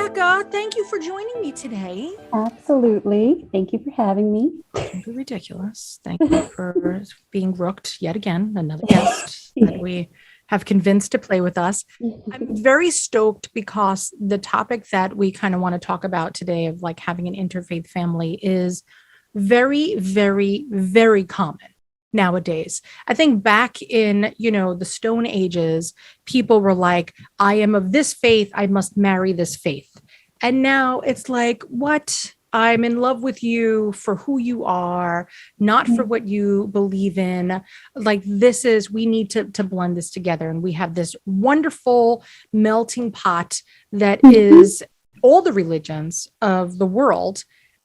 Rebecca, thank you for joining me today. Absolutely. Thank you for having me. Don't be ridiculous. Thank you for being rooked yet again, another guest that we have convinced to play with us. I'm very stoked because the topic that we kind of want to talk about today of like having an interfaith family is very, very, very common nowadays. I think back in, the Stone Ages, people were like, I am of this faith, I must marry this faith. And now it's like, what? I'm in love with you for who you are, not for what you believe in. Like we need to blend this together. And we have this wonderful melting pot that is all the religions of the world.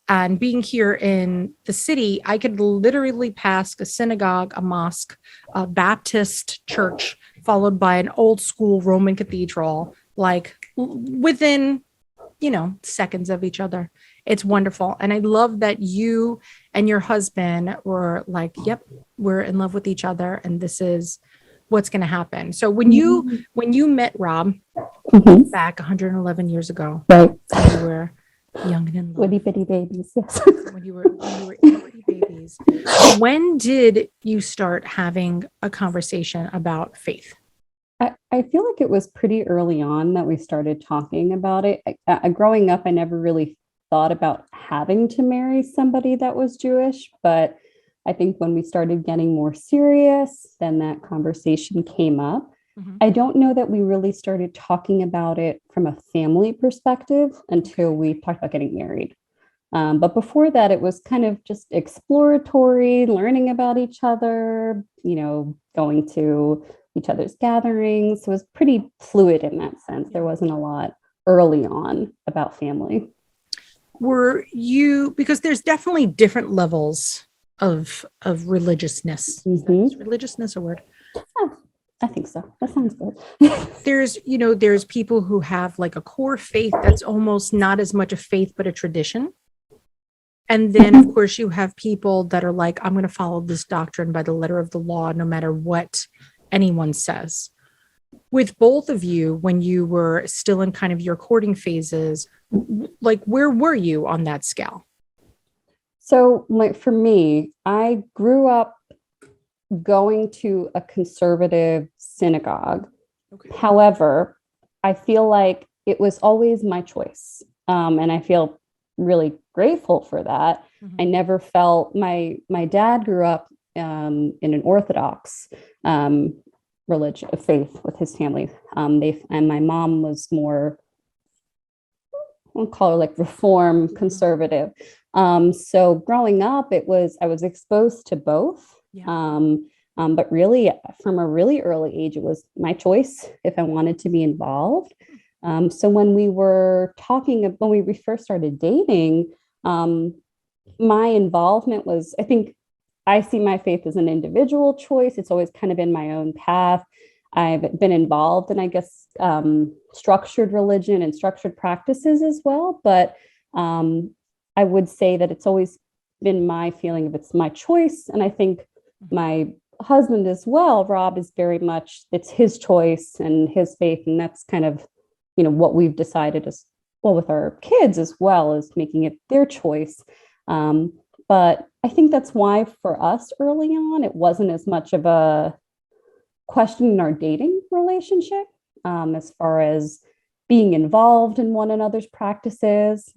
And being here in the city, I could literally pass a synagogue, a mosque, a Baptist church, followed by an old school Roman cathedral, like within, seconds of each other. It's wonderful. And I love that you and your husband were like, yep, we're in love with each other. And this is what's going to happen. So when you met Rob back 111 years ago, right, you were young and in love. Itty bitty babies, yes. when you were itty bitty babies. When did you start having a conversation about faith? I feel like it was pretty early on that we started talking about it. Growing up, I never really thought about having to marry somebody that was Jewish, but I think when we started getting more serious, then that conversation came up. I don't know that we really started talking about it from a family perspective until we talked about getting married. But before that, it was kind of just exploratory, learning about each other, going to each other's gatherings. So it was pretty fluid in that sense. There wasn't a lot early on about family. Because there's definitely different levels of religiousness. Is religiousness a word? Yeah, I think so. That sounds good. There's people who have like a core faith that's almost not as much a faith, but a tradition. And then, of course, you have people that are like, I'm going to follow this doctrine by the letter of the law, no matter what anyone says. With both of you, when you were still in kind of your courting phases, like where were you on that scale? So for me, I grew up going to a conservative synagogue. Okay. However, I feel like it was always my choice. And I feel really grateful for that. I never felt my dad grew up in an Orthodox religion, faith with his family. And my mom was more, I'll call her like reform conservative. So growing up, I was exposed to both. Yeah. But really, from a really early age, it was my choice if I wanted to be involved. So when we were when we first started dating, my involvement was, I think I see my faith as an individual choice. It's always kind of been my own path. I've been involved in, I guess, structured religion and structured practices as well. But I would say that it's always been my feeling of it's my choice. And I think my husband as well, Rob, is very much, it's his choice and his faith. And that's kind of, what we've decided as well with our kids as well, as making it their choice. But I think that's why for us early on, it wasn't as much of a question in our dating relationship as far as being involved in one another's practices.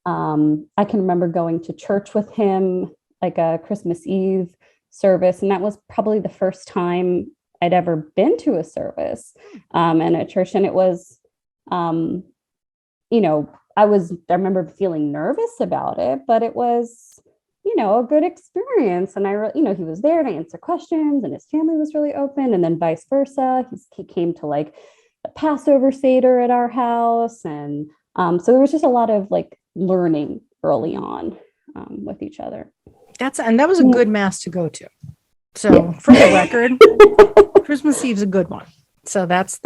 I can remember going to church with him, like a Christmas Eve service. And that was probably the first time I'd ever been to a service and a church. And it was, I remember feeling nervous about it, but it was, a good experience. And he was there to answer questions and his family was really open, and then vice versa. He came to like the Passover Seder at our house. And so there was just a lot of like learning early on with each other. That was a good mass to go to. So for the record, Christmas Eve's a good one. So that's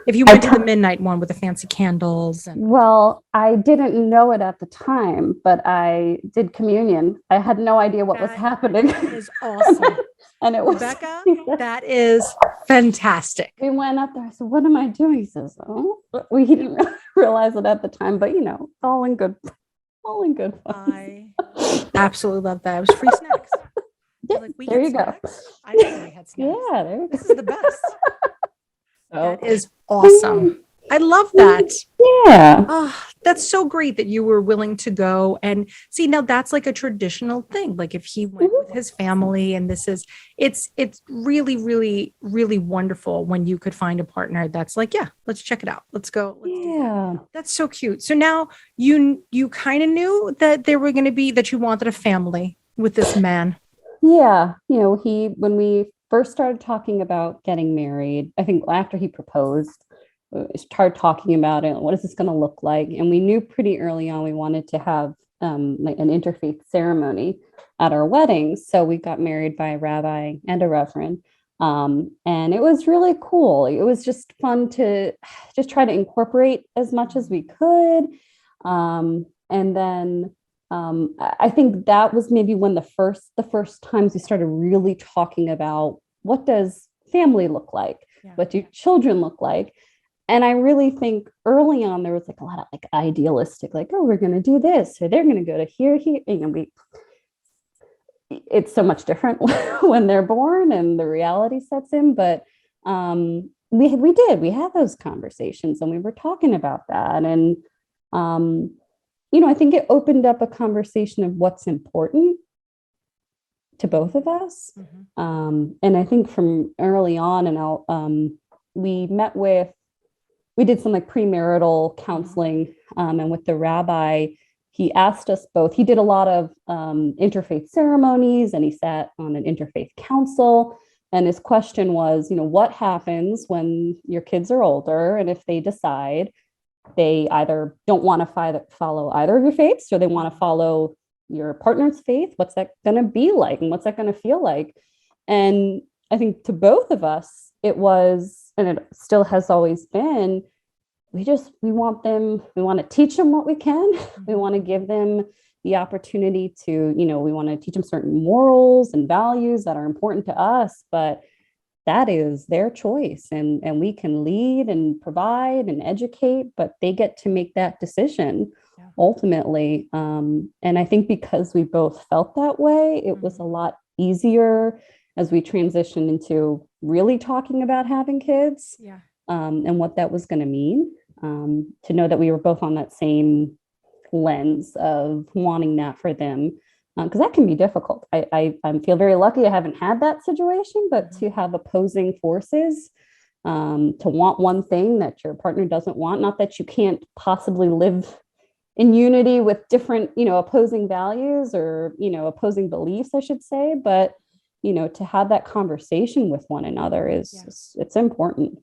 if you went to the midnight one with the fancy candles. Well, I didn't know it at the time, but I did communion. I had no idea what was happening. That is awesome. And it was Rebecca, that is fantastic. We went up there. I said, "What am I doing?" He says, "Oh, we didn't realize it at the time, but all in good fun. I absolutely love that. It was free snacks. Yeah, Like, we there get you snacks? go. I didn't know we had snacks. Yeah, there you This go. is the best. So, That is awesome. I love that. yeah. Oh, that's so great that you were willing to go and see. Now that's like a traditional thing. Like if he went with his family, and it's really, really, really wonderful when you could find a partner that's like, yeah, let's check it out. Let's go. Let's do that. Yeah. That's so cute. So now you kind of knew that there were going to be, that you wanted a family with this man. Yeah. When we first started talking about getting married, I think after he proposed, we started talking about it. What is this going to look like? And we knew pretty early on we wanted to have like an interfaith ceremony at our wedding. So we got married by a rabbi and a reverend. And it was really cool. It was just fun to just try to incorporate as much as we could. And then I think that was maybe when the first times we started really talking about what does family look like? Yeah. What do children look like? And I really think early on there was like a lot of like idealistic, like, oh, we're going to do this, or they're going to go to here. It's so much different when they're born and the reality sets in. But we had those conversations and we were talking about that. And, I think it opened up a conversation of what's important to both of us. Mm-hmm. And I think from early on, we did some like premarital counseling, and with the rabbi, he asked us both. He did a lot of interfaith ceremonies, and he sat on an interfaith council. And his question was, what happens when your kids are older, and if they decide they either don't want to follow either of your faiths, or they want to follow your partner's faith, what's that going to be like, and what's that going to feel like? And I think to both of us, it was, and it still has always been, we want to teach them what we can. We want to give them the opportunity to, we want to teach them certain morals and values that are important to us, but that is their choice. And we can lead and provide and educate, but they get to make that decision ultimately. And I think because we both felt that way, it was a lot easier as we transitioned into really talking about having kids, and what that was going to mean, to know that we were both on that same lens of wanting that for them. Because that can be difficult. I feel very lucky I haven't had that situation, but to have opposing forces, to want one thing that your partner doesn't want, not that you can't possibly live in unity with different, opposing values or, opposing beliefs, I should say, but, to have that conversation with one another it's important.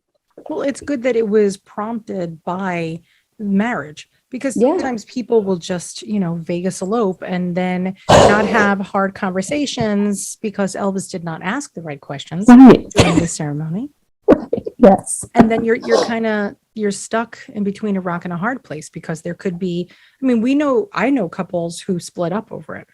Well, it's good that it was prompted by marriage, because sometimes people will just, Vegas elope and then not have hard conversations because Elvis did not ask the right questions during the ceremony. Yes. And then you're stuck in between a rock and a hard place, because there could be, I know couples who split up over it.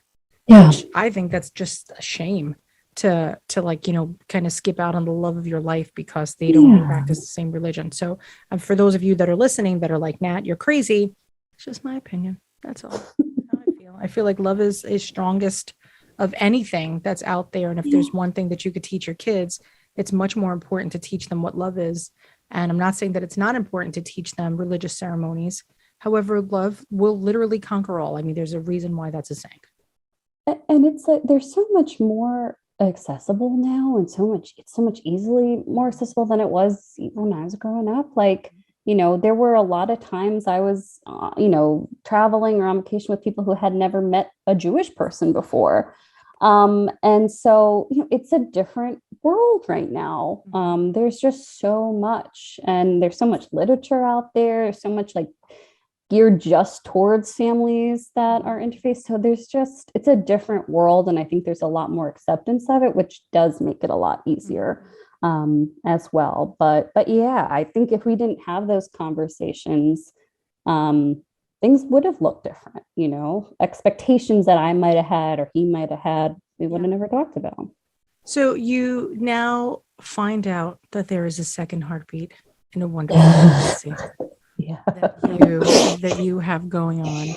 Yeah. Which I think that's just a shame to like, kind of skip out on the love of your life because they don't practice the same religion. So for those of you that are listening that are like, Nat, you're crazy. It's just my opinion. That's all. That's how I feel. I feel like love is strongest of anything that's out there. And if there's one thing that you could teach your kids, it's much more important to teach them what love is. And I'm not saying that it's not important to teach them religious ceremonies. However, love will literally conquer all. There's a reason why that's a saying. And it's like, there's so much more accessible now, and it's so much easily more accessible than it was when I was growing up. Like, there were a lot of times I was, traveling or on vacation with people who had never met a Jewish person before. And so, it's a different world right now. There's just so much, and there's so much literature out there. There's so much like geared just towards families that are interfaith. So it's a different world. And I think there's a lot more acceptance of it, which does make it a lot easier as well. But yeah, I think if we didn't have those conversations, things would have looked different, expectations that I might have had or he might have had, we would have never talked about. So you now find out that there is a second heartbeat in a wonderful pregnancy. that you have going on.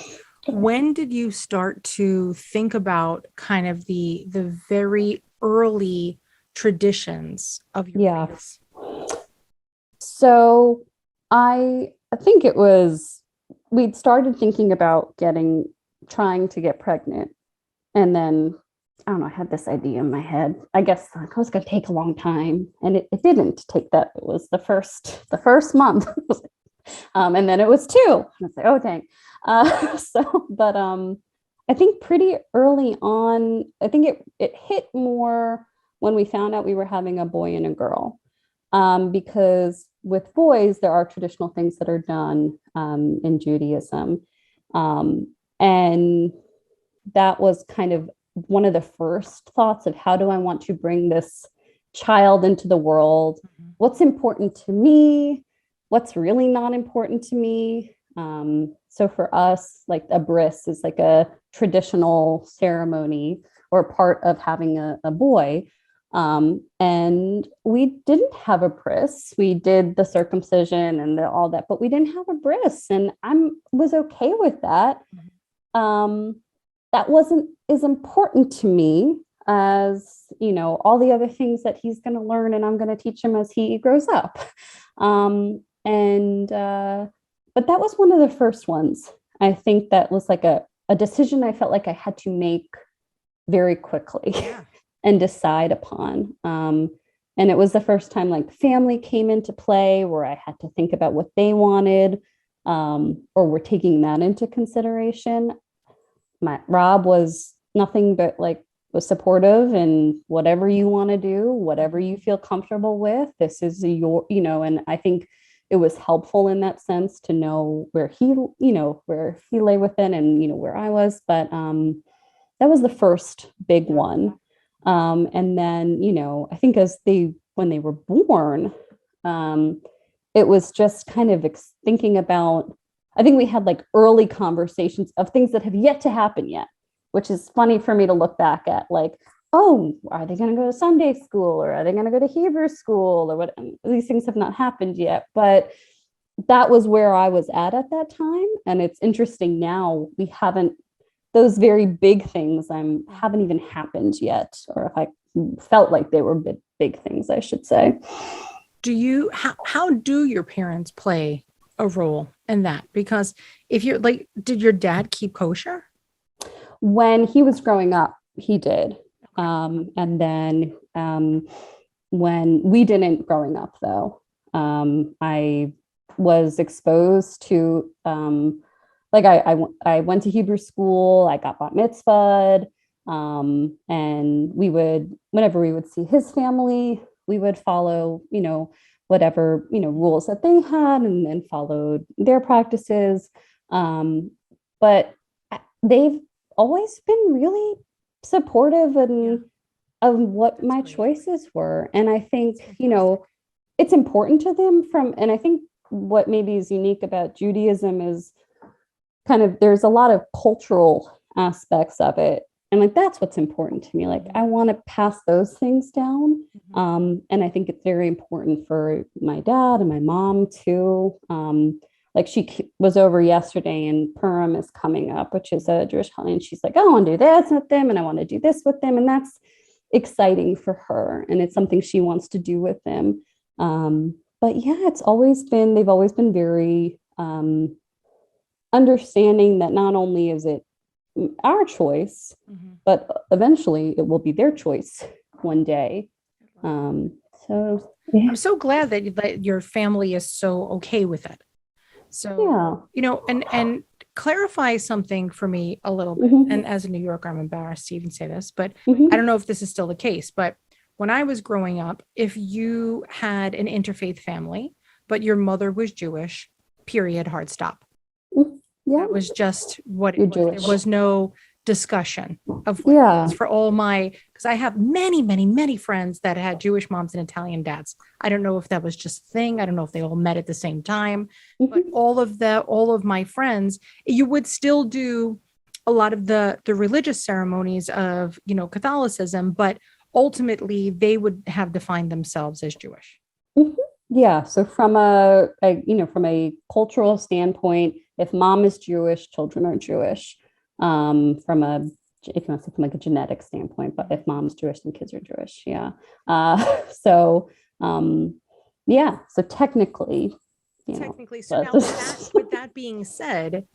When did you start to think about kind of the very early traditions of your faith? So I think it was, we'd started thinking about trying to get pregnant. And then, I don't know, I had this idea in my head. I guess it was going to take a long time. And it didn't take that. It was the first month. And then it was 2. I was like, oh, dang. I think pretty early on, I think it hit more when we found out we were having a boy and a girl. Because with boys, there are traditional things that are done in Judaism. And that was kind of one of the first thoughts of, how do I want to bring this child into the world? What's important to me? What's really not important to me? So for us, like a bris is like a traditional ceremony or part of having a boy. And we didn't have a bris. We did the circumcision and all that, but we didn't have a bris, and was okay with that. That wasn't as important to me as, all the other things that he's going to learn and I'm going to teach him as he grows up. But that was one of the first ones. I think that was like a decision I felt like I had to make very quickly and decide upon. And it was the first time like family came into play, where I had to think about what they wanted, or were taking that into consideration. Rob was nothing but was supportive, and whatever you want to do, whatever you feel comfortable with, this is and I think it was helpful in that sense to know where he lay within, and, where I was. But that was the first big one. And then, I think when they were born, it was just kind of thinking about, I think we had early conversations of things that have yet to happen yet, which is funny for me to look back at, oh, are they going to go to Sunday school, or are they going to go to Hebrew school, or what? These things have not happened yet, but that was where I was at that time. And it's interesting now, those very big things haven't even happened yet, or if I felt like they were big things, I should say. How do your parents play a role in that? Because if you're did your dad keep kosher? When he was growing up, he did. And then when we didn't growing up, though, I was exposed to, I went to Hebrew school, I got bat mitzvahed, and whenever we would see his family, we would follow, whatever, rules that they had, and then followed their practices. But they've always been really supportive of what my choices were. And I think, it's important to them and I think what maybe is unique about Judaism is kind of, there's a lot of cultural aspects of it. And that's what's important to me. I want to pass those things down. And I think it's very important for my dad and my mom too. She was over yesterday, and Purim is coming up, which is a Jewish holiday. And she's like, I want to do this with them, and I want to do this with them. And that's exciting for her. And it's something she wants to do with them. But yeah, they've always been very understanding that not only is it our choice, but eventually it will be their choice one day. So yeah. I'm so glad that your family is so okay with it. So, and clarify something for me a little bit. And as a New Yorker, I'm embarrassed to even say this, but I don't know if this is still the case. But when I was growing up, if you had an interfaith family, but your mother was Jewish, period, hard stop. That was just what it was. Jewish. There was no discussion of for all because I have many, many, many friends that had Jewish moms and Italian dads. I don't know if that was just a thing. I don't know if they all met at the same time, but all of my friends, you would still do a lot of the religious ceremonies of, Catholicism, but ultimately they would have defined themselves as Jewish. Yeah. So from from a cultural standpoint, if mom is Jewish, children are Jewish. From a, if you want to say from like a genetic standpoint, but if mom's Jewish, then kids are Jewish. Yeah. So, yeah. So technically, Technically. So now with that being said,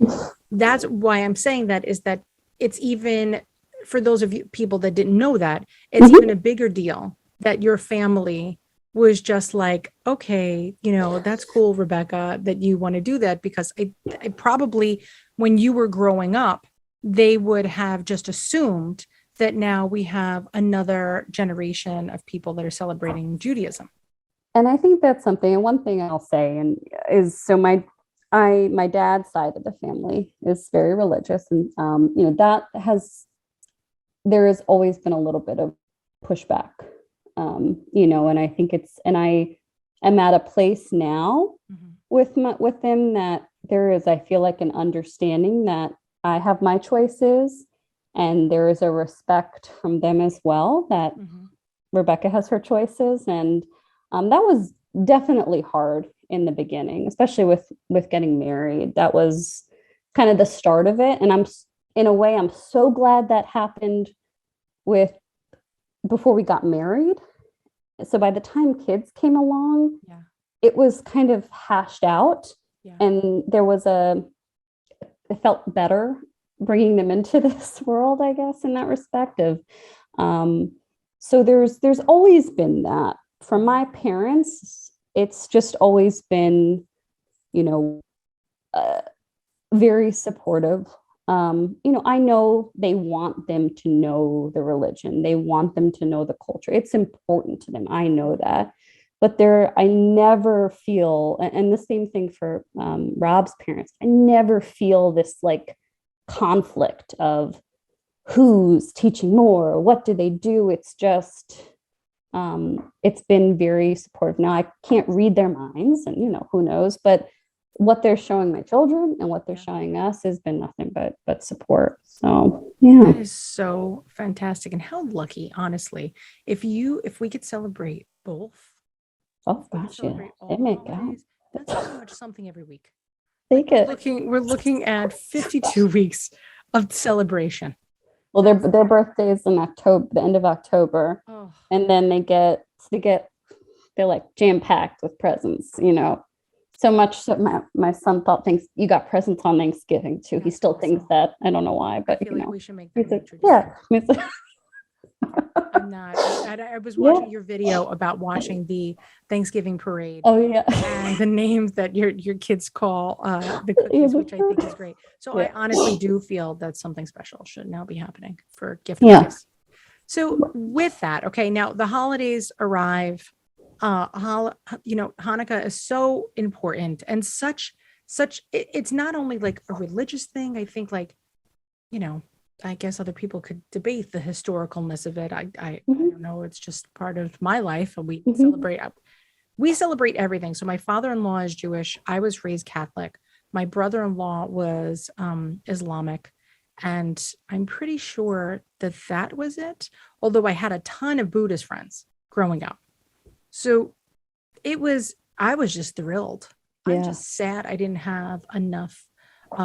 that's why I'm saying that is that it's even for those of you people that didn't know that, it's even a bigger deal that your family was just like, okay, that's cool, Rebecca, that you want to do that, because I probably when you were growing up, they would have just assumed that now we have another generation of people that are celebrating Judaism. And I think that's something, and one thing I'll say, and is so my dad's side of the family is very religious, and there has always been a little bit of pushback, and I think and I am at a place now with them that there is, I feel like, an understanding that I have my choices, and there is a respect from them as well that Rebecca has her choices, and that was definitely hard in the beginning, especially with getting married. That was kind of the start of it. And I'm so glad that happened before we got married. So by the time kids came along, it was kind of hashed out. Yeah. And it felt better bringing them into this world, I guess, in that respect of, so there's always been that. From my parents, it's just always been, very supportive. I know they want them to know the religion. They want them to know the culture. It's important to them. I know that. But I never feel, and the same thing for Rob's parents, I never feel this like conflict of who's teaching more, what do they do? It's just, it's been very supportive. Now I can't read their minds, and who knows, but what they're showing my children and what they're showing us has been nothing but support. So yeah, that is so fantastic. And how lucky, honestly, if we could celebrate both. Oh gosh, yeah, it may go. That's pretty much something every week. We're looking at 52 weeks of celebration. Well, their birthday is in October, the end of October, and then they're like jam packed with presents. So much so my son thought you got presents on Thanksgiving too. He still thinks that. I don't know why, but I feel like we should make that a tradition. Yeah. I'm not. I was watching your video about watching the Thanksgiving parade. Oh yeah, and the names that your kids call the cookies, which I think is great. So I honestly do feel that something special should now be happening for gift givers. So with that, okay, now the holidays arrive. Hanukkah is so important and such. It's not only like a religious thing. I think I guess other people could debate the historicalness of it. I don't know. It's just part of my life, and we celebrate everything. So my father-in-law is Jewish. I was raised Catholic. My brother-in-law was Islamic, and I'm pretty sure that was it. Although I had a ton of Buddhist friends growing up, so I was just thrilled. Yeah. I'm just sad I didn't have enough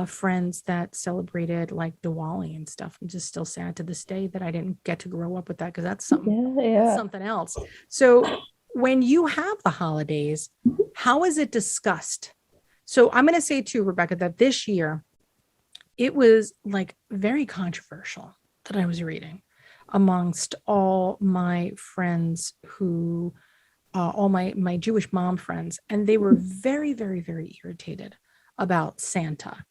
friends that celebrated like Diwali and stuff. I'm just still sad to this day that I didn't get to grow up with that, because that's something else. So when you have the holidays, how is it discussed? So I'm going to say too, Rebecca, that this year it was like very controversial that I was reading amongst all my friends who, all my Jewish mom friends, and they were very, very, very irritated about Santa.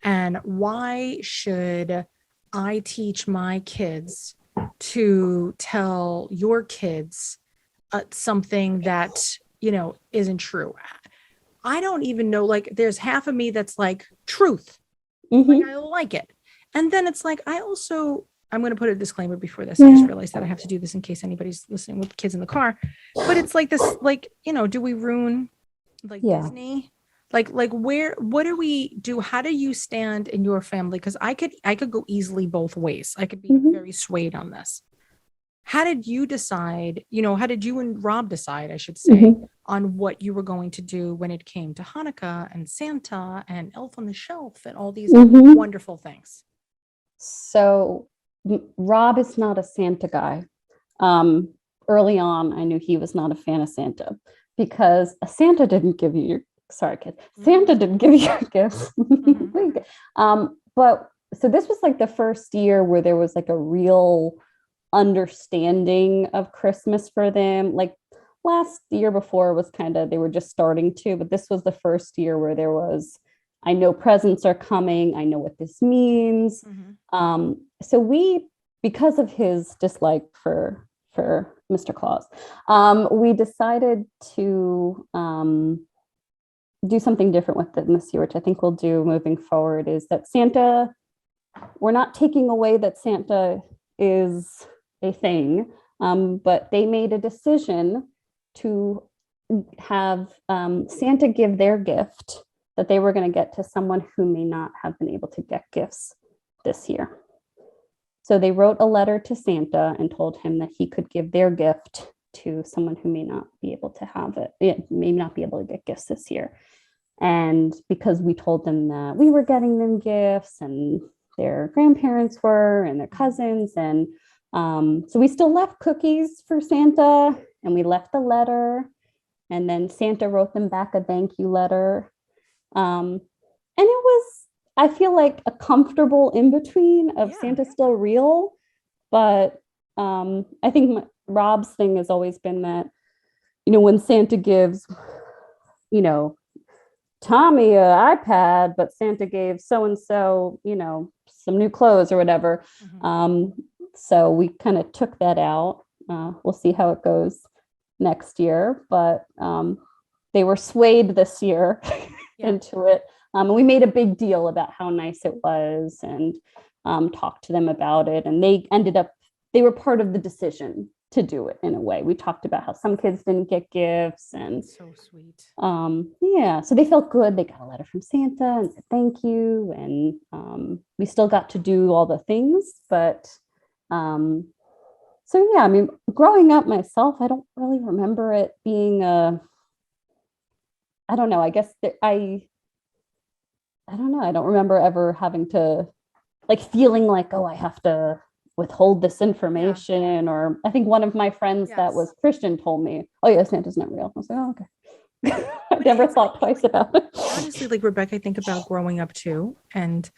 And why should I teach my kids to tell your kids something that, isn't true? I don't even know, like, there's half of me that's like, truth. Like, I like it. And then it's like, I'm going to put a disclaimer before this. I just realized that I have to do this in case anybody's listening with kids in the car. But it's like this, like, do we ruin like Disney? Like what do we do? How do you stand in your family? Because I could go easily both ways. I could be very swayed on this. how did you decide, how did you and Rob decide, I should say, Mhm. on what you were going to do when it came to Hanukkah and Santa and Elf on the Shelf and all these Mhm. wonderful things? So Rob is not a Santa guy. Early on, I knew he was not a fan of Santa because Santa didn't give you your, sorry, kid, Santa didn't give you your gifts. But so this was like the first year where there was like a real understanding of Christmas for them. Like last year before was kind of, they were just starting to, but this was the first year where there was, I know presents are coming. I know what this means. So we, because of his dislike for Mr. Claus, we decided to do something different with it this year, which I think we'll do moving forward, is that Santa, we're not taking away that Santa is a thing, but they made a decision to have Santa give their gift that they were going to get to someone who may not have been able to get gifts this year. So they wrote a letter to Santa and told him that he could give their gift to someone who may not be able to have it, may not be able to get gifts this year. And because we told them that we were getting them gifts and their grandparents were and their cousins, and so we still left cookies for Santa and we left a letter, and then Santa wrote them back a thank you letter. And it was, I feel like, a comfortable in between of Santa's still real, but I think Rob's thing has always been that, when Santa gives, Tommy an iPad, but Santa gave so-and-so, some new clothes or whatever. So we kind of took that out. We'll see how it goes next year, but they were swayed this year into it. And we made a big deal about how nice it was and talked to them about it. And they were part of the decision to do it in a way. We talked about how some kids didn't get gifts, and so sweet. So they felt good. They got a letter from Santa and said thank you. And we still got to do all the things, but so yeah, I mean, growing up myself, I don't really remember it being I don't know, I guess I don't know. I don't remember ever having to feeling like, oh, I have to withhold this information. Or I think one of my friends that was Christian told me, oh yeah, Santa's not real. I was like, oh, okay. I never thought twice about it. Honestly, like Rebecca, I think about growing up too. And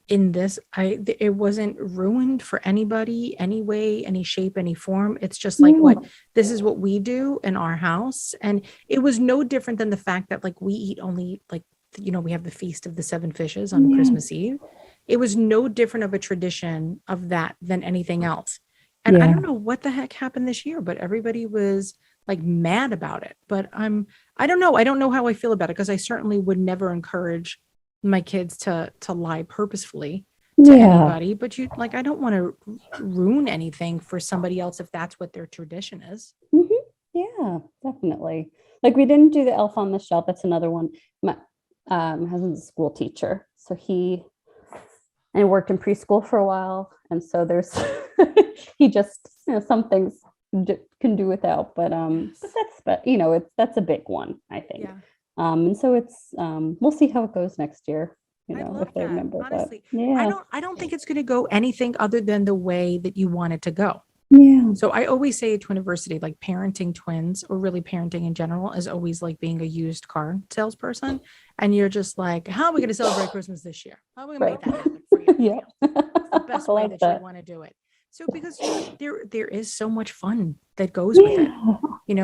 in this, it wasn't ruined for anybody, any way, any shape, any form. It's just like this is what we do in our house. And it was no different than the fact that we eat only we have the Feast of the Seven Fishes on Christmas Eve. It was no different of a tradition of that than anything else. And I don't know what the heck happened this year, but everybody was mad about it. But I don't know. I don't know how I feel about it, because I certainly would never encourage my kids to lie purposefully to anybody. But I don't want to ruin anything for somebody else if that's what their tradition is. Yeah, definitely. We didn't do the Elf on the Shelf. That's another one. My husband's a school teacher, so he worked in preschool for a while, and so there's he just some things can do without, but that's a big one, I think. And so it's we'll see how it goes next year, if they remember. Honestly, but I don't think it's going to go anything other than the way that you want it to go. So I always say at Twiniversity, parenting twins, or really parenting in general, is always like being a used car salesperson. And you're just like, how are we going to celebrate Christmas this year? How are we going to make that happen for you? It's the best way that you want to do it. So because there is so much fun that goes with it.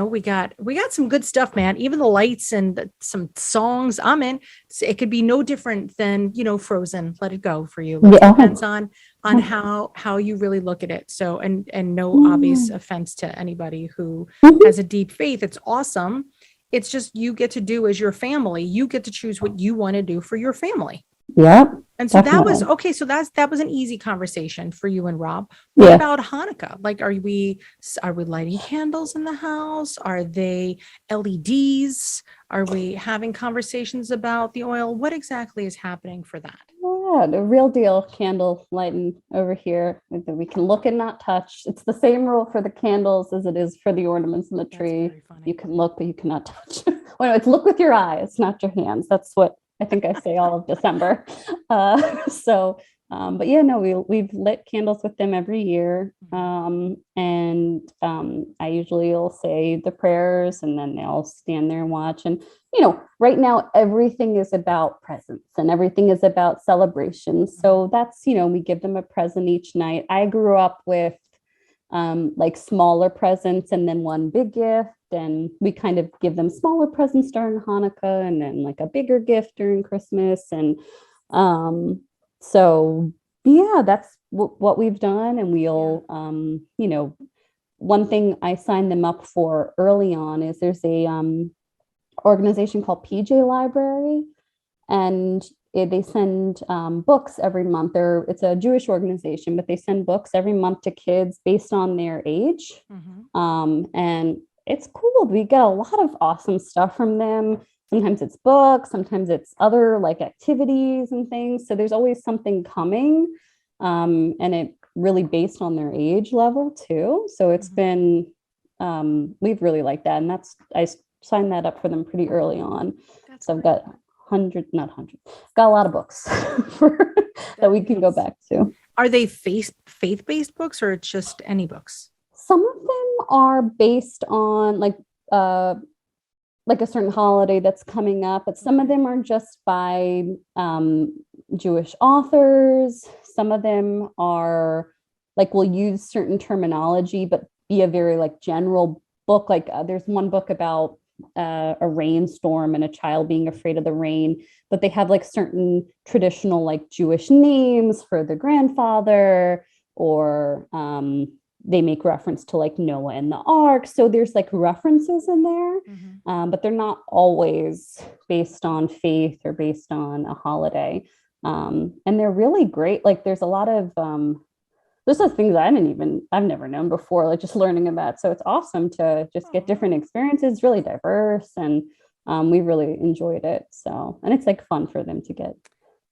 We got some good stuff, man. Even the lights and some songs I'm in. It could be no different than, Frozen. Let it go for you. It depends on how you really look at it. So, and no obvious offense to anybody who has a deep faith. It's awesome. It's just, you get to do as your family. You get to choose what you want to do for your family. And so that was okay. So that was an easy conversation for you and Rob. What about Hanukkah? Are we lighting candles in the house? Are they LEDs? Are we having conversations about the oil? What exactly is happening for that? Yeah, the real deal candle lighting over here that we can look and not touch. It's the same rule for the candles as it is for the ornaments in the tree. Very funny. You can look, but you cannot touch. Well, no, it's look with your eyes, not your hands. That's what I think I say all of December. But yeah, no, we've lit candles with them every year. I usually will say the prayers and then they'll stand there and watch. And, right now everything is about presents and everything is about celebrations. So that's, we give them a present each night. I grew up with like smaller presents and then one big gift. And we kind of give them smaller presents during Hanukkah and then like a bigger gift during Christmas. And so yeah, that's what we've done. And we'll, one thing I signed them up for early on is there's a organization called PJ Library, and they send books every month. It's a Jewish organization, but they send books every month to kids based on their age. And it's cool. We get a lot of awesome stuff from them. Sometimes it's books, sometimes it's other like activities and things. So there's always something coming, and it really based on their age level too. So it's been, we've really liked that. And I signed that up for them pretty early on. So I've got got a lot of books that we can go back to. Are they faith-based books or just any books? Some of them are based on like a certain holiday that's coming up, but some of them are just by Jewish authors. Some of them are like, we'll use certain terminology, but be a very like general book. Like there's one book about a rainstorm and a child being afraid of the rain, but they have like certain traditional like Jewish names for the grandfather, or they make reference to like Noah and the ark. So there's like references in there, but they're not always based on faith or based on a holiday. And they're really great. Like there's a lot of, there's those things I've never known before, like just learning about. So it's awesome to just get different experiences, really diverse. And we really enjoyed it. So, and it's like fun for them to get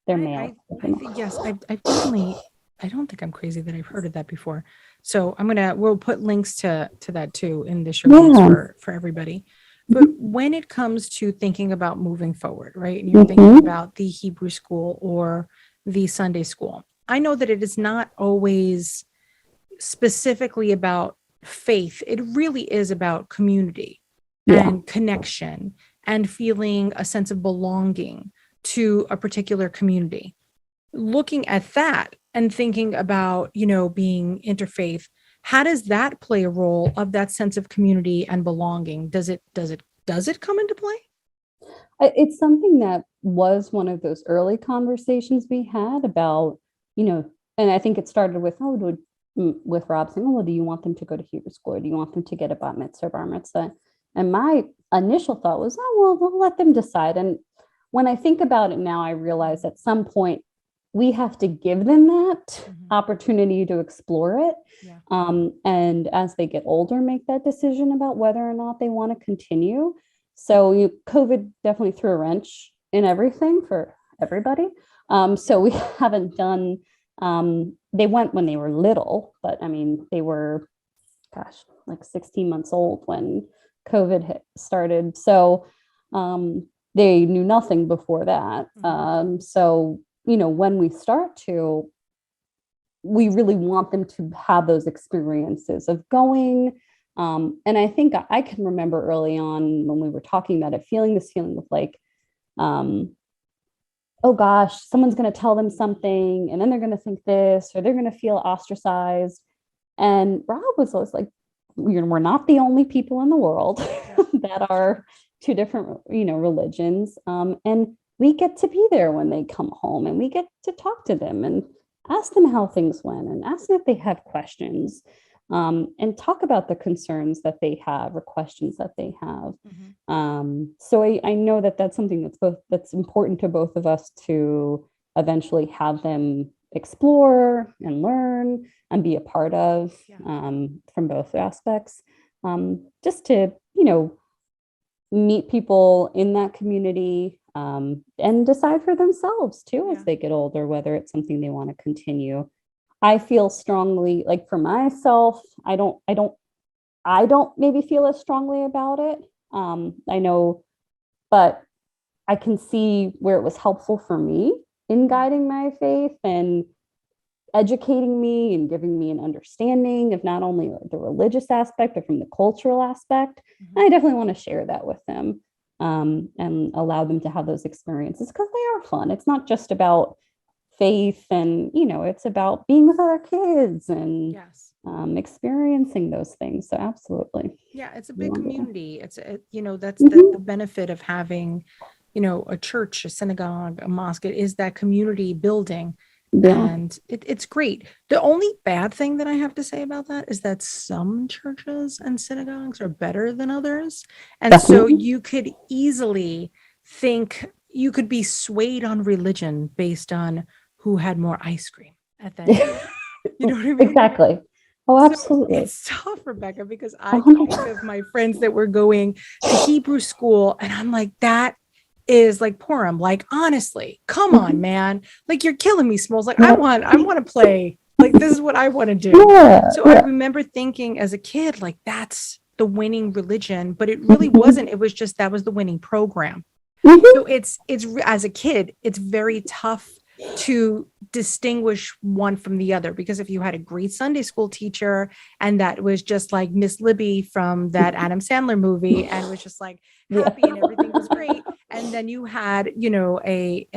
their mail. I think, yes, I definitely, I don't think I'm crazy that I've heard of that before. So we'll put links to that too in the show notes for everybody. But when it comes to thinking about moving forward, right? And you're thinking about the Hebrew school or the Sunday school, I know that it is not always specifically about faith. It really is about community and connection and feeling a sense of belonging to a particular community. Looking at that and thinking about, being interfaith, how does that play a role of that sense of community and belonging? Does it come into play? It's something that was one of those early conversations we had about, and I think it started with, with Rob saying, well, do you want them to go to Hebrew school, or do you want them to get a bat mitzvah or bar mitzvah? And my initial thought was, we'll let them decide. And when I think about it now, I realize at some point we have to give them that opportunity to explore it. And as they get older, make that decision about whether or not they want to continue. So COVID definitely threw a wrench in everything for everybody. So we haven't done, they went when they were little, but I mean, they were, like 16 months old when COVID started. So they knew nothing before that. So, when we start to, we really want them to have those experiences of going. And I think I can remember early on when we were talking about it, feeling this feeling of like, oh gosh, someone's going to tell them something and then they're going to think this, or they're going to feel ostracized. And Rob was always like, we're not the only people in the world that are two different, religions. And we get to be there when they come home, and we get to talk to them and ask them how things went and ask them if they have questions, and talk about the concerns that they have or questions that they have. So I know that that's something that's important to both of us to eventually have them explore and learn and be a part of, from both aspects, just to, meet people in that community, and decide for themselves too Yeah. as they get older, whether it's something they want to continue. I feel strongly, like for myself, I don't maybe feel as strongly about it. I know, but I can see where it was helpful for me in guiding my faith and educating me and giving me an understanding of not only the religious aspect, but from the cultural aspect. Mhm. And I definitely want to share that with them, and allow them to have those experiences because they are fun. It's not just about faith and, it's about being with other kids and Yes. experiencing those things. So absolutely. Yeah, it's a big Wonderful. community. That's Mhm. the benefit of having, a church, a synagogue, a mosque. It is that community building. Yeah, And it's great. The only bad thing that I have to say about that is that some churches and synagogues are better than others. And so definitely. you could easily think you could be swayed on religion based on who had more ice cream at that time. You know what I mean? Exactly. Oh, So absolutely. it's tough, Rebecca, because I can think 100%. of my friends that were going to Hebrew school, and I'm like, that is like Purim. Like, honestly, come on, man. Like, you're killing me, Smalls. Like, Yeah. I want to play. Like, this is what I want to do. Yeah. So I Yeah. remember thinking as a kid, like, that's the winning religion, but it really Mhm. wasn't. It was just that was the winning program. Mhm. So it's as a kid, it's very tough to distinguish one from the other, because if you had a great Sunday school teacher and that was just like Miss Libby from that Adam Sandler movie and was just like Yeah. happy and everything was great, and then you had a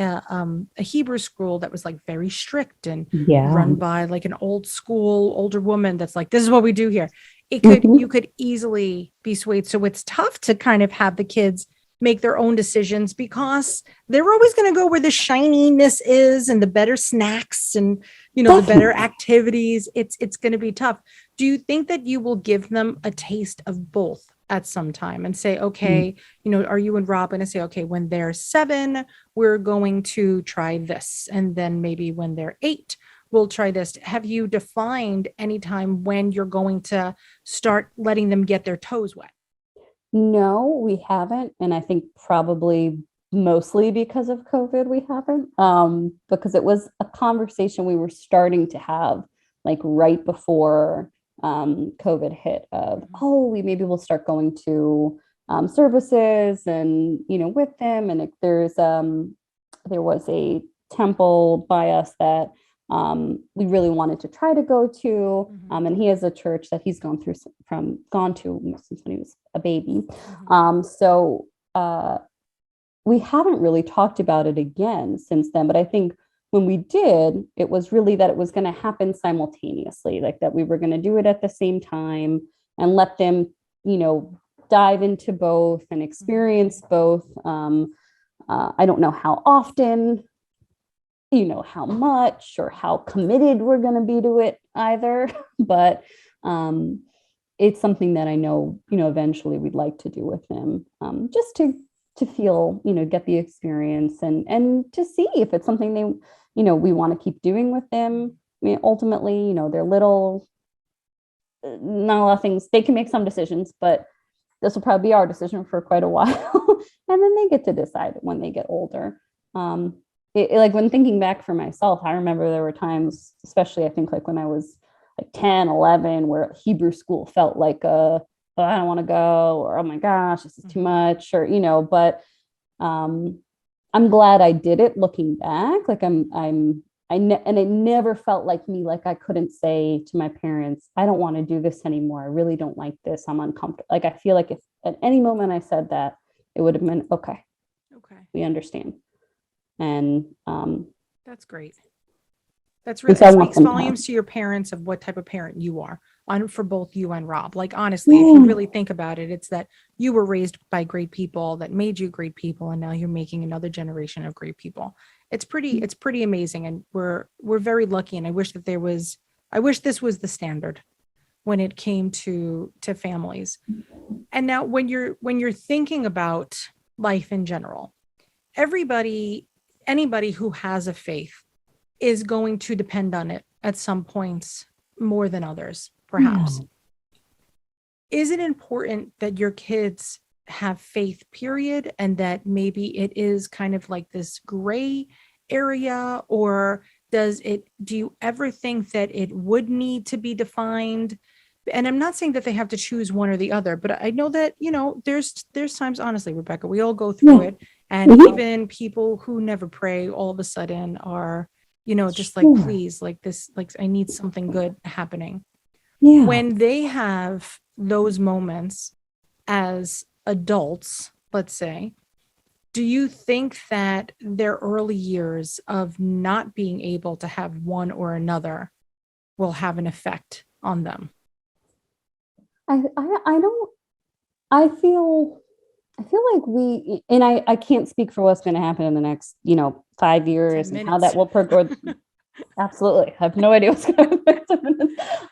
Hebrew school that was like very strict and Yeah. run by like an old school older woman that's like, this is what we do here. You Mhm. could easily be swayed. So it's tough to kind of have the kids make their own decisions because they're always going to go where the shininess is and the better snacks and the better Definitely. activities. It's going to be tough. Do you think that you will give them a taste of both at some time and say, okay, are you and Rob going to say, okay, when they're 7, we're going to try this, and then maybe when they're 8, we'll try this? Have you defined any time when you're going to start letting them get their toes wet? No, we haven't. And I think probably mostly because of COVID, we haven't. Because it was a conversation we were starting to have like right before COVID hit of, oh, we maybe we'll start going to services and, with them. And there was a temple by us that we really wanted to try to go to. And he has a church that he's gone to since when he was a baby. So we haven't really talked about it again since then. But I think when we did, it was really that it was going to happen simultaneously, like that we were going to do it at the same time and let them, dive into both and experience both. I don't know how often, how much or how committed we're going to be to it either, but it's something that I know, eventually we'd like to do with them, just to feel, get the experience and to see if it's something they, we want to keep doing with them. I mean, ultimately, they're little, not a lot of things. They can make some decisions, but this will probably be our decision for quite a while. And then they get to decide when they get older. Like when thinking back for myself, I remember there were times, especially I think like when I was like 10, 11, where Hebrew school felt like oh, I don't want to go, or oh my gosh, this is too much, or but I'm glad I did it looking back. Like and it never felt like me, like I couldn't say to my parents, I don't want to do this anymore. I really don't like this. I'm uncomfortable. Like I feel like if at any moment I said that, it would have been okay. We understand. And That's great. That's and really, so I it want speaks them to have. volumes to your parents of what type of parent you are, on for both you and Rob. Like, honestly, if you Yeah. really think about it, it's that you were raised by great people that made you great people, and now you're making another generation of great people. It's pretty amazing. And we're very lucky. And I wish this was the standard when it came to families. And now when you're thinking about life in general, anybody who has a faith is going to depend on it at some points more than others, Yeah. perhaps. Is it important that your kids have faith, period, and that maybe it is kind of like this gray area, or do you ever think that it would need to be defined? And I'm not saying that they have to choose one or the other, but I know that, there's times, honestly, Rebecca, we all go through it. And even people who never pray all of a sudden are, just like, please, like this, like I need something good happening. Yeah. When they have those moments as adults, let's say, do you think that their early years of not being able to have one or another will have an effect on them? I feel like and I can't speak for what's going to happen in the next, 5 years and how that will progress. Absolutely. I have no idea what's going to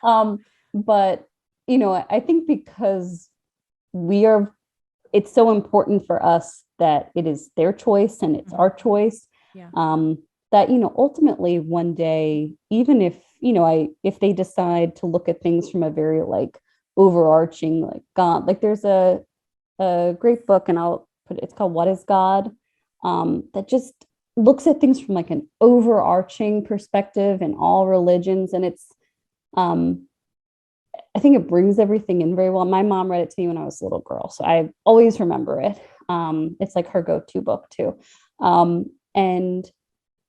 happen. But, I think because it's so important for us that it is their choice and it's our choice. Yeah. That, ultimately one day, even if, if they decide to look at things from a very like overarching, like God, like there's a great book, and it's called What is God? That just looks at things from like an overarching perspective in all religions. And it's, I think it brings everything in very well. My mom read it to me when I was a little girl, so I always remember it. It's like her go-to book too. And,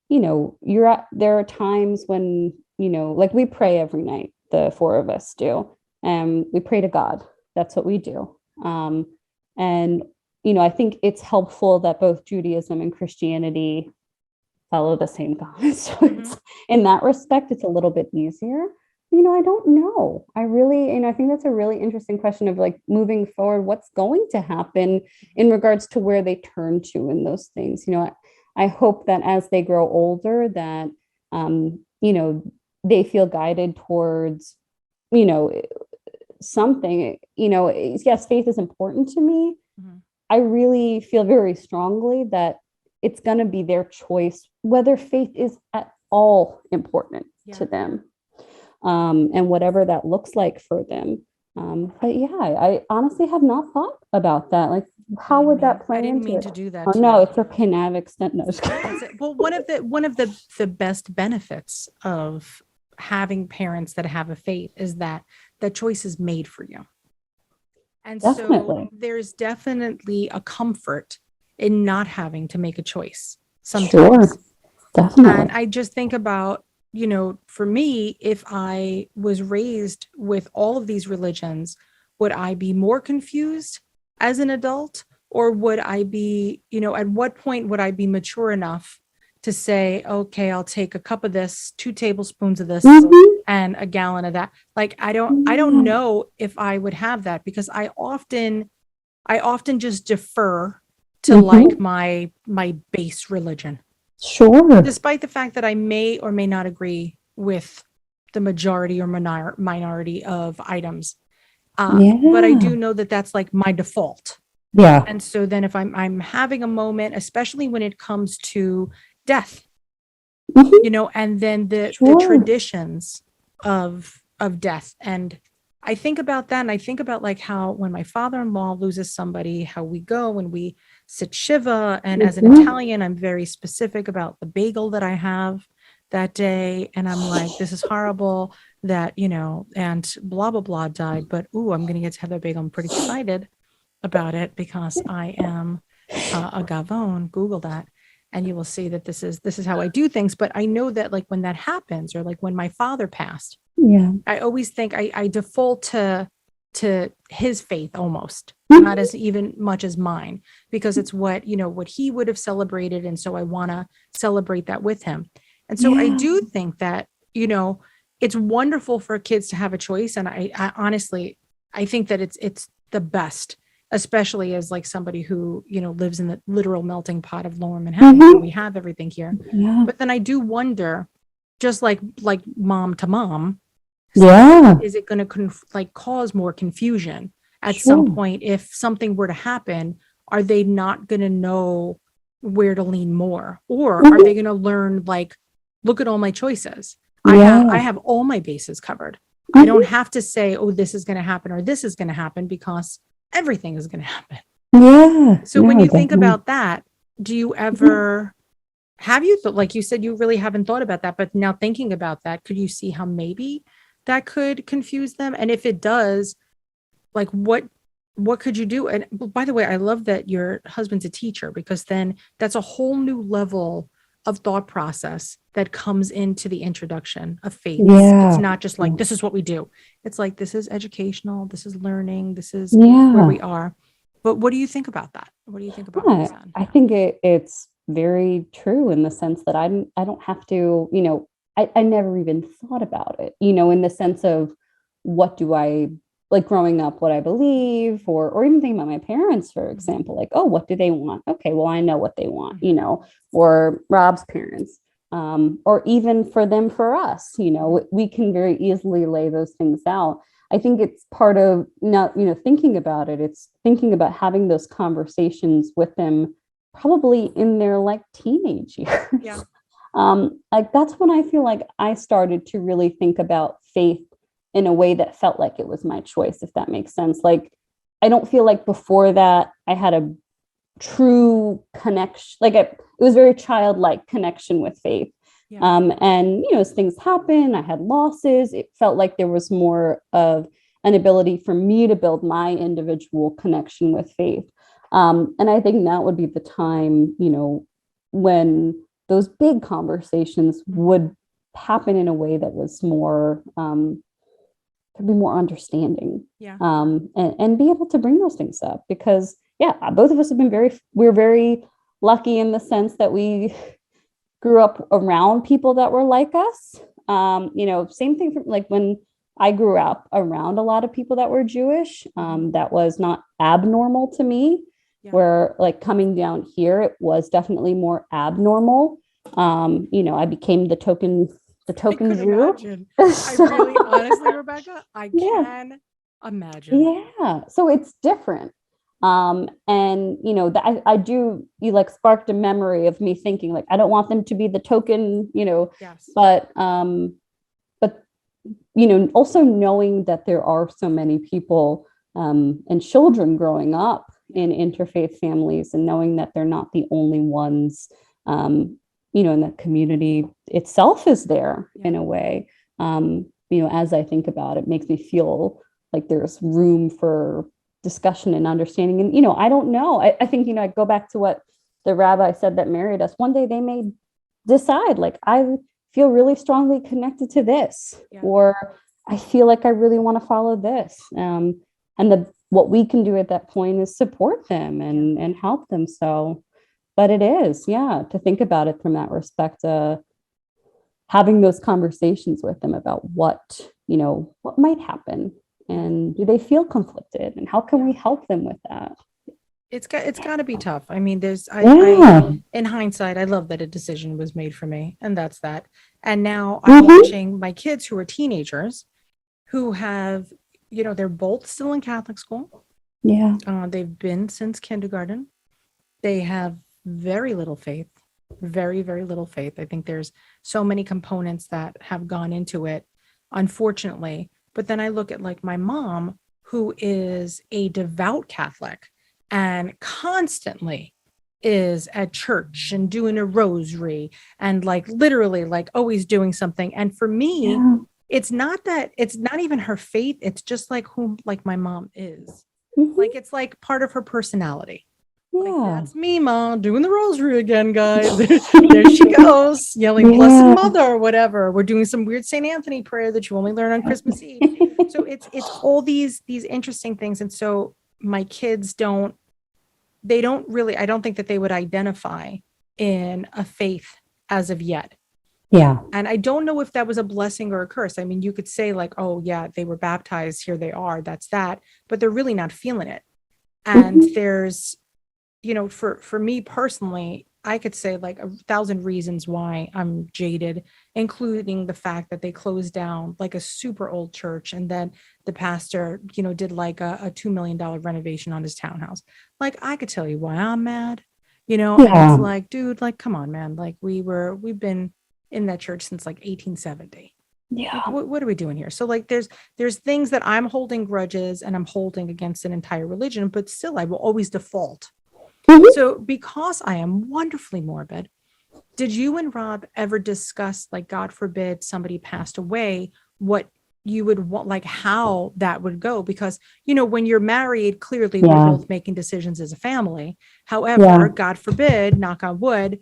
there are times when, like we pray every night, the four of us do. And we pray to God. That's what we do. And, I think it's helpful that both Judaism and Christianity follow the same God. So in that respect, it's a little bit easier. I don't know. I think that's a really interesting question of like moving forward, what's going to happen in regards to where they turn to in those things. I hope that as they grow older that, they feel guided towards, something, yes, faith is important to me. I really feel very strongly that it's going to be their choice, whether faith is at all important to them. And whatever that looks like for them. But yeah, I honestly have not thought about that. Like, how would that play into it? I didn't mean to do that. Oh, no, it's okay. Now I've extended. Well, one of the best benefits of having parents that have a faith is that the choice is made for you. And so there's definitely a comfort in not having to make a choice sometimes. Sure, definitely. And I just think about, for me, if I was raised with all of these religions, would I be more confused as an adult? Or would I be, at what point would I be mature enough to say, okay, I'll take a cup of this, 2 tablespoons of this, and a gallon of that? Like, I don't know if I would have that, because I often just defer to like my base religion. Sure. Despite the fact that I may or may not agree with the majority or minority of items. But I do know that that's like my default. Yeah. And so then if I'm having a moment, especially when it comes to death, and then the traditions of death. And I think about that, and I think about like how when my father-in-law loses somebody, how we go and we sit Shiva. And as an Italian, I'm very specific about the bagel that I have that day. And I'm like, this is horrible that, and blah, blah, blah died. But, I'm going to get to have that bagel. I'm pretty excited about it because I am a Gavone. Google that. And you will see that this is how I do things. But I know that like when that happens, or like when my father passed, I always think I default to his faith almost, not as even much as mine, because it's what he would have celebrated. And so I want to celebrate that with him. And so I do think that, it's wonderful for kids to have a choice. And I honestly, I think that it's the best, especially as like somebody who, lives in the literal melting pot of lower Manhattan. We have everything here. But then I do wonder, just like mom to mom, is it going to cause more confusion at some point? If something were to happen, are they not going to know where to lean more? Or are they going to learn, like, look at all my choices. I have all my bases covered. I don't have to say, oh, this is going to happen or this is going to happen, because everything is going to happen. Yeah. So when No, you think definitely. about that, do you ever have you thought, like you said, you really haven't thought about that, but now thinking about that, could you see how maybe that could confuse them? And if it does, like what could you do? And by the way, I love that your husband's a teacher, because then that's a whole new level of thought process that comes into the introduction of faith. It's Yeah. not just like this is what we do. It's like this is educational, this is learning, this is where Yeah. we are. But what do you think about that? What do you think about what you Yeah, said? I think it's very true in the sense that I don't have to, I never even thought about it, in the sense of what do I like growing up, what I believe, or even thinking about my parents, for example, like, oh, what do they want? Okay, well, I know what they want, or Rob's parents, or even for them, for us, we can very easily lay those things out. I think it's part of not, thinking about it. It's thinking about having those conversations with them, probably in their like teenage years. Yeah. Like that's when I feel like I started to really think about faith in a way that felt like it was my choice, if that makes sense. Like I don't feel like before that I had a true connection. Like it was very childlike connection with faith. Yeah. And as things happen, I had losses. It felt like there was more of an ability for me to build my individual connection with faith. And I think that would be the time, when those big conversations would happen in a way that was more could be more understanding. Yeah. And be able to bring those things up, because both of us have been we're very lucky in the sense that we grew up around people that were like us. Same thing from like when I grew up around a lot of people that were Jewish. That was not abnormal to me. Yeah. Where like coming down here, it was definitely more abnormal. I became the token Jew. Imagine. I really, honestly, Rebecca, I can imagine. Yeah. So it's different. And I do, you like sparked a memory of me thinking like, I don't want them to be the token, Yes. but also knowing that there are so many people, and children growing up in interfaith families, and knowing that they're not the only ones, and that community itself is there in a way. As I think about it, makes me feel like there's room for discussion and understanding. And, I don't know. I think, I go back to what the rabbi said that married us. One day they may decide, like, I feel really strongly connected to this, or I feel like I really want to follow this. And what we can do at that point is support them and help them. So, but it is, to think about it from that respect, having those conversations with them about what might happen, and do they feel conflicted, and how can we help them with that? It's got to be tough. I mean, I in hindsight, I love that a decision was made for me, and that's that. And now I'm watching my kids who are teenagers, who have, they're both still in Catholic school. Yeah. They've been since kindergarten. They have very little faith, very, very little faith. I think there's so many components that have gone into it, unfortunately. But then I look at like my mom, who is a devout Catholic and constantly is at church and doing a rosary and like literally like always doing something. And for me, it's not even her faith. It's just like who like my mom is. Like it's like part of her personality. Like, that's me, Mom, doing the rosary again, guys. There she goes, yelling Blessed Mother or whatever. We're doing some weird St. Anthony prayer that you only learn on Christmas Eve. So it's all these interesting things. And so my kids don't really, I don't think that they would identify in a faith as of yet. Yeah. And I don't know if that was a blessing or a curse. I mean, you could say like, oh yeah, they were baptized, here they are, that's that, but they're really not feeling it. And there's, for me personally, I could say like 1,000 reasons why I'm jaded, including the fact that they closed down like a super old church. And then the pastor, did like a $2 million renovation on his townhouse. Like, I could tell you why I'm mad, and it's like, dude, like, come on, man. Like we've been in that church since like 1870. Yeah. What are we doing here? So like there's things that I'm holding grudges and I'm holding against an entire religion, but still I will always default. Mhm. So because I am wonderfully morbid, did you and Rob ever discuss, like, God forbid somebody passed away, what you would want, like how that would go? Because, when you're married, clearly we're Yeah. both making decisions as a family. However, Yeah. God forbid, knock on wood,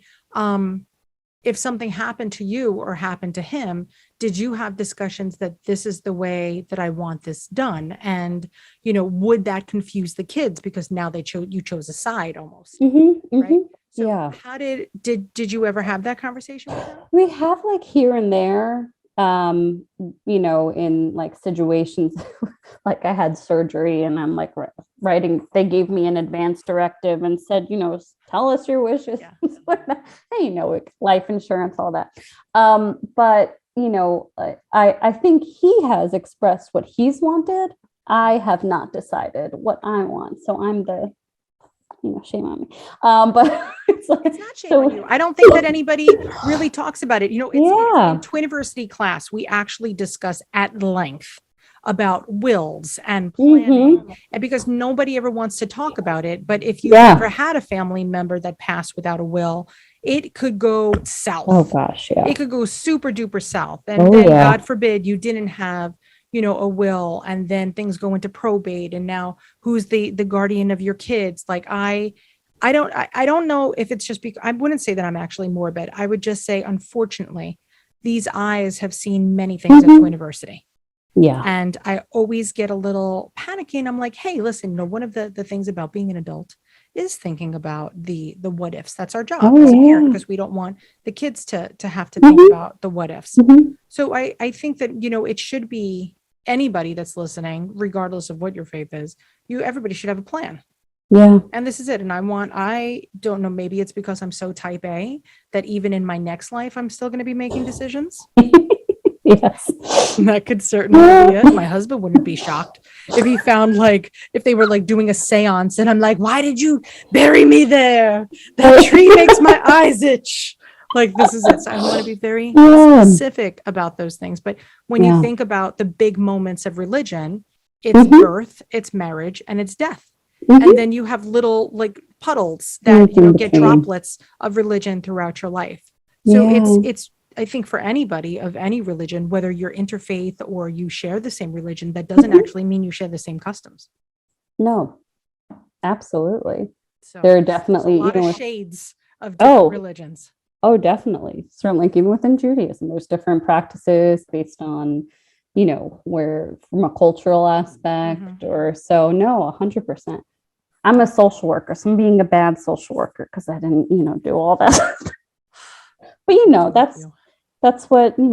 if something happened to you or happened to him, did you have discussions that this is the way that I want this done? And, would that confuse the kids because now you chose a side almost, right? So Yeah. how did you ever have that conversation with them? We have like here and there, in like situations like I had surgery and I'm like writing, they gave me an advance directive and said, tell us your wishes. Yeah. Life insurance, all that. But, I think he has expressed what he's wanted. I have not decided what I want. So I'm the, shame on me. But it's not shame on you. I don't think that anybody really talks about it. It's in Twiniversity class, we actually discuss at length about wills and planning, and because nobody ever wants to talk about it. But if you've ever had a family member that passed without a will, it could go south. Oh gosh, yeah. It could go super duper south. And then God forbid you didn't have, a will, and then things go into probate. And now who's the guardian of your kids? Like I don't know if it's just because I wouldn't say that I'm actually morbid. I would just say, unfortunately, these eyes have seen many things at Twiniversity. Yeah. And I always get a little panicky, and I'm like, hey, listen, one of the things about being an adult is thinking about the what ifs. That's our job as a parent, because we don't want the kids to have to think about the what ifs. So I think that, it should be anybody that's listening, regardless of what your faith is, everybody should have a plan. Yeah. And this is it. And I don't know, maybe it's because I'm so type A that even in my next life, I'm still going to be making decisions. Yes. That could certainly be it. My husband wouldn't be shocked if he found, like, if they were like doing a seance and I'm like, why did you bury me there? That tree makes my eyes itch. Like, this is it. So I want to be very specific about those things. But when you think about the big moments of religion, it's birth, it's marriage, and it's death. And then you have little like puddles that, get droplets of religion throughout your life. So it's, I think for anybody of any religion, whether you're interfaith or you share the same religion, that doesn't actually mean you share the same customs. No, absolutely. So there are definitely a lot of shades of different religions. Oh, definitely. Certainly, even within Judaism, there's different practices based on, where from a cultural aspect or so. No, 100%. I'm a social worker, so I'm being a bad social worker because I didn't, do all that. But that's what, we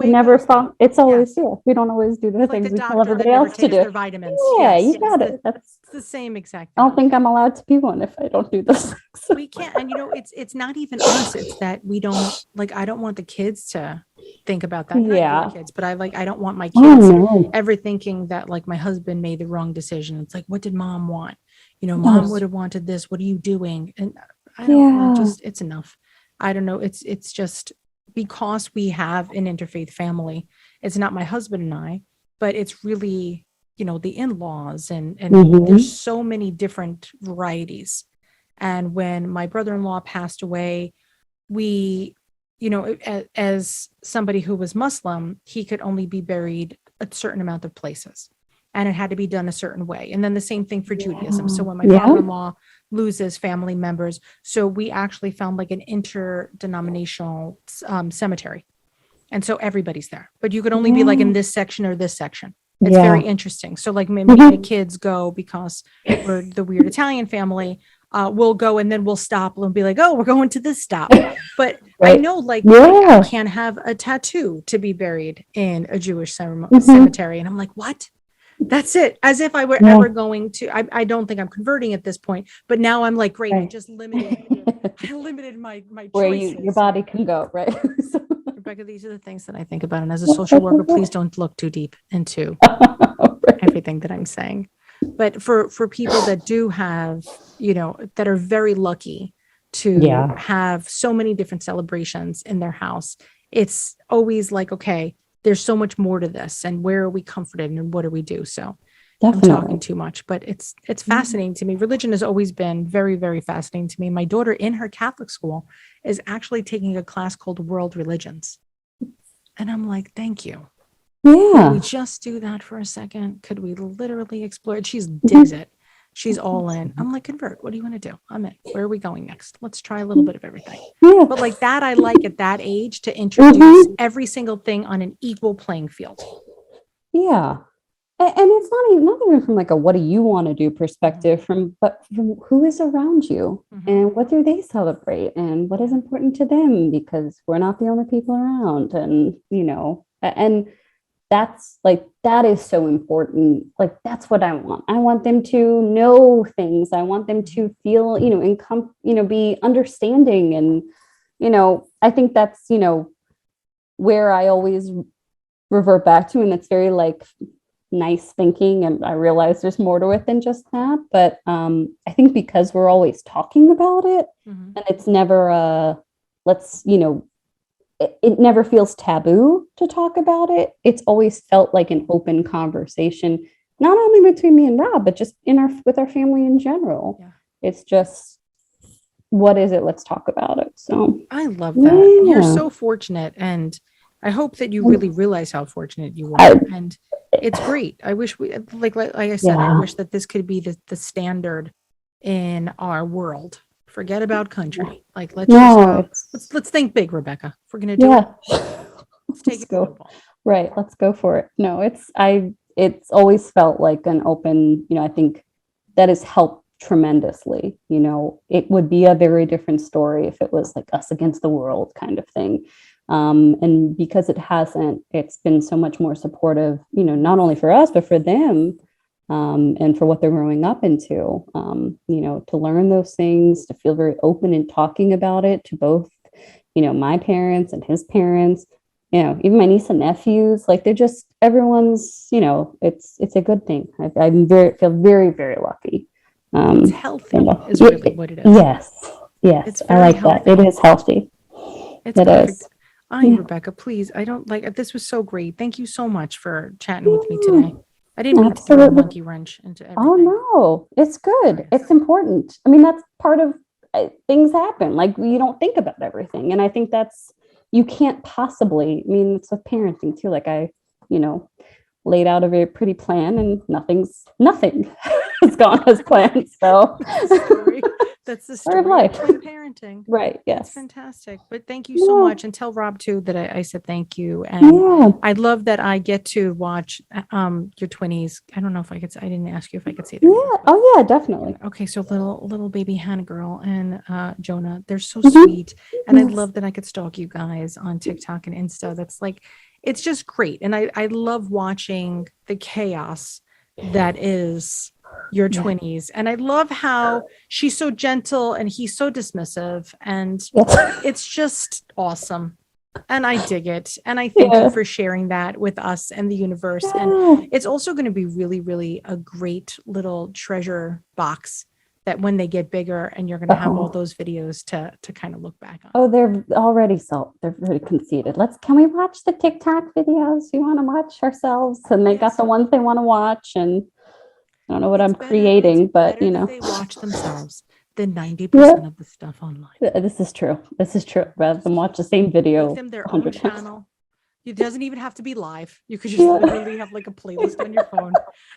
never thought. It's always, we don't always do the things we tell everybody else to do. Their vitamins. Yeah, you got it. That's the same exact thing. I don't think I'm allowed to be one if I don't do this. We can't. And, it's not even us. It's that we don't, like, I don't want the kids to think about that. Not kids, but I don't want my kids ever thinking that, like, my husband made the wrong decision. It's like, what did mom want? Mom would have wanted this. What are you doing? And I don't know, it's enough. I don't know. It's just because we have an interfaith family. It's not my husband and I, but it's really, the in-laws and there's so many different varieties. And when my brother-in-law passed away, we, as somebody who was Muslim, he could only be buried a certain amount of places. And it had to be done a certain way. And then the same thing for Judaism. So when my father-in-law loses family members, so we actually found like an interdenominational cemetery. And so everybody's there, but you could only be like in this section or this section. It's very interesting. So like maybe my kids go because we're the weird Italian family. We'll go and then we'll stop and be like, oh, we're going to this stop. But I know like I can't have a tattoo to be buried in a Jewish cemetery. And I'm like, what? That's it. As if I were ever going to, I don't think I'm converting at this point, but now I'm like, great. I just limited my where choices. your body can go. Right. Rebecca, these are the things that I think about. And as a social worker, please don't look too deep into everything that I'm saying. But for people that do have, that are very lucky to have so many different celebrations in their house, it's always like, okay, there's so much more to this, and where are we comforted and what do we do? So Definitely. I'm talking too much, but it's fascinating to me. Religion has always been very, very fascinating to me. My daughter in her Catholic school is actually taking a class called World Religions. And I'm like, thank you. Yeah. Could we just do that for a second? Could we literally explore it? She digs it. She's all in. I'm like, convert. What do you want to do? I'm in. Where are we going next? Let's try a little bit of everything. Yeah. But like that, I like at that age to introduce every single thing on an equal playing field. Yeah. And it's not even from like a what do you want to do perspective, but from who is around you and what do they celebrate and what is important to them, because we're not the only people around. And, and that's like, that is so important. Like, that's what I want. I want them to know things. I want them to feel, be understanding. And, I think that's, where I always revert back to. And it's very like nice thinking. And I realize there's more to it than just that. But I think because we're always talking about it and it's never it never feels taboo to talk about it. It's always felt like an open conversation, not only between me and Rob, but just with our family in general. Yeah. It's just, what is it? Let's talk about it. So I love that. Yeah. You're so fortunate. And I hope that you really realize how fortunate you are. And it's great. I wish like I said, I wish that this could be the standard in our world. Forget about country. Like, let's think big, Rebecca. If we're gonna do it, let's take it global. Right. Let's go for it. No, it's always felt like an open, I think that has helped tremendously. It would be a very different story if it was like us against the world kind of thing. And because it hasn't, it's been so much more supportive, not only for us, but for them. And for what they're growing up into, to learn those things, to feel very open in talking about it to both, my parents and his parents, even my niece and nephews, like they're just, everyone's, it's a good thing. I feel very, very lucky. It's healthy is really what it is. Yes. Yes. I like healthy. That. It is healthy. It's perfect. Rebecca, please. I don't like, this was so great. Thank you so much for chatting with me today. I didn't mean to throw a monkey wrench into everything. Oh, no, it's good. It's important. I mean, that's part of things happen. Like, you don't think about everything. And I think you can't possibly, it's with parenting too. Like I, laid out a very pretty plan and nothing has gone as planned. So that's the story of life. Parenting. Right. Yes. That's fantastic. But thank you so much. And tell Rob too that I said thank you. And I love that I get to watch your twinnies. I don't know if I didn't ask you if I could say that. Yeah. Oh yeah, definitely. Okay. So little baby Hannah girl and Jonah, they're so sweet. And I love that I could stalk you guys on TikTok and Insta. That's like, it's just great. And I love watching the chaos that is your twinnies. And I love how she's so gentle and he's so dismissive. And it's just awesome. And I dig it. And I thank you for sharing that with us and the universe. And it's also going to be really, really a great little treasure box that when they get bigger and you're going to have all those videos to kind of look back on. Oh, they're already they're very conceited. Can we watch the TikTok videos we want to watch ourselves? And they got the ones they want to watch. And I don't know what I'm creating, but they watch themselves than 90% of the stuff online. This is true. Rather than watch the same video. Give them their own channel. It doesn't even have to be live. You could just literally have like a playlist on your phone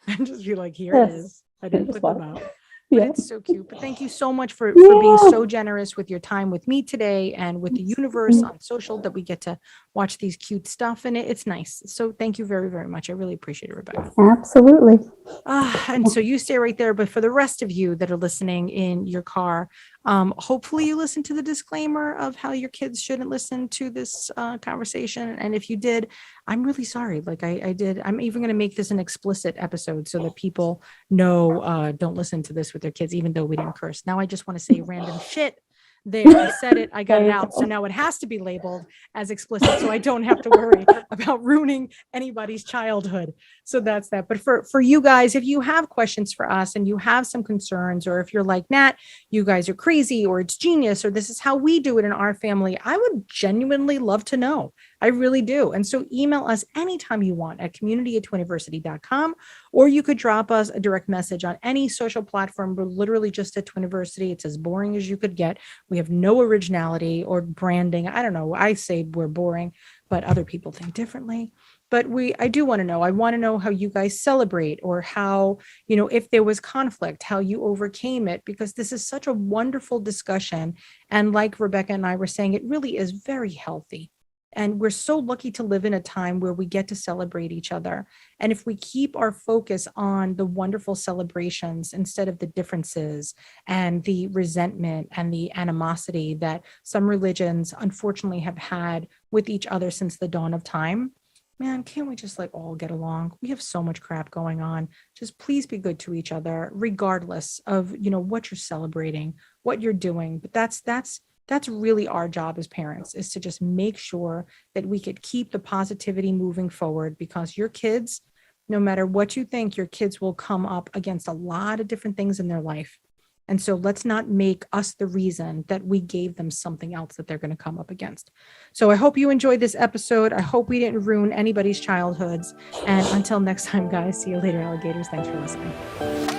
and just be like, here it is. I didn't put them out. But it's so cute. But thank you so much for being so generous with your time with me today and with the universe on social, that we get to watch these cute stuff. And it's nice. So thank you very, very much. I really appreciate it, Rebecca. Absolutely. And so you stay right there. But for the rest of you that are listening in your car, hopefully you listen to the disclaimer of how your kids shouldn't listen to this conversation. And if you did, I'm really sorry. Like I did. I'm even going to make this an explicit episode so that people know don't listen to this with their kids, even though we didn't curse. Now I just want to say random shit there. I said it, I got it out. So now it has to be labeled as explicit so I don't have to worry about ruining anybody's childhood. So that's that. But for you guys, if you have questions for us and you have some concerns, or if you're like, Nat, you guys are crazy, or it's genius, or this is how we do it in our family, I would genuinely love to know. I really do. And so email us anytime you want at community@twiniversity.com, or you could drop us a direct message on any social platform. We're literally just at Twiniversity. It's as boring as you could get. We have no originality or branding. I don't know. I say we're boring, but other people think differently. But I do want to know. I want to know how you guys celebrate, or how, if there was conflict, how you overcame it, because this is such a wonderful discussion. And like Rebecca and I were saying, it really is very healthy. And we're so lucky to live in a time where we get to celebrate each other. And if we keep our focus on the wonderful celebrations instead of the differences and the resentment and the animosity that some religions unfortunately have had with each other since the dawn of time, man, can't we just like all get along? We have so much crap going on. Just please be good to each other, regardless of, what you're celebrating, what you're doing. But that's really our job as parents, is to just make sure that we could keep the positivity moving forward, because your kids, no matter what you think, your kids will come up against a lot of different things in their life. And so let's not make us the reason that we gave them something else that they're going to come up against. So I hope you enjoyed this episode. I hope we didn't ruin anybody's childhoods. And until next time, guys, see you later, alligators. Thanks for listening.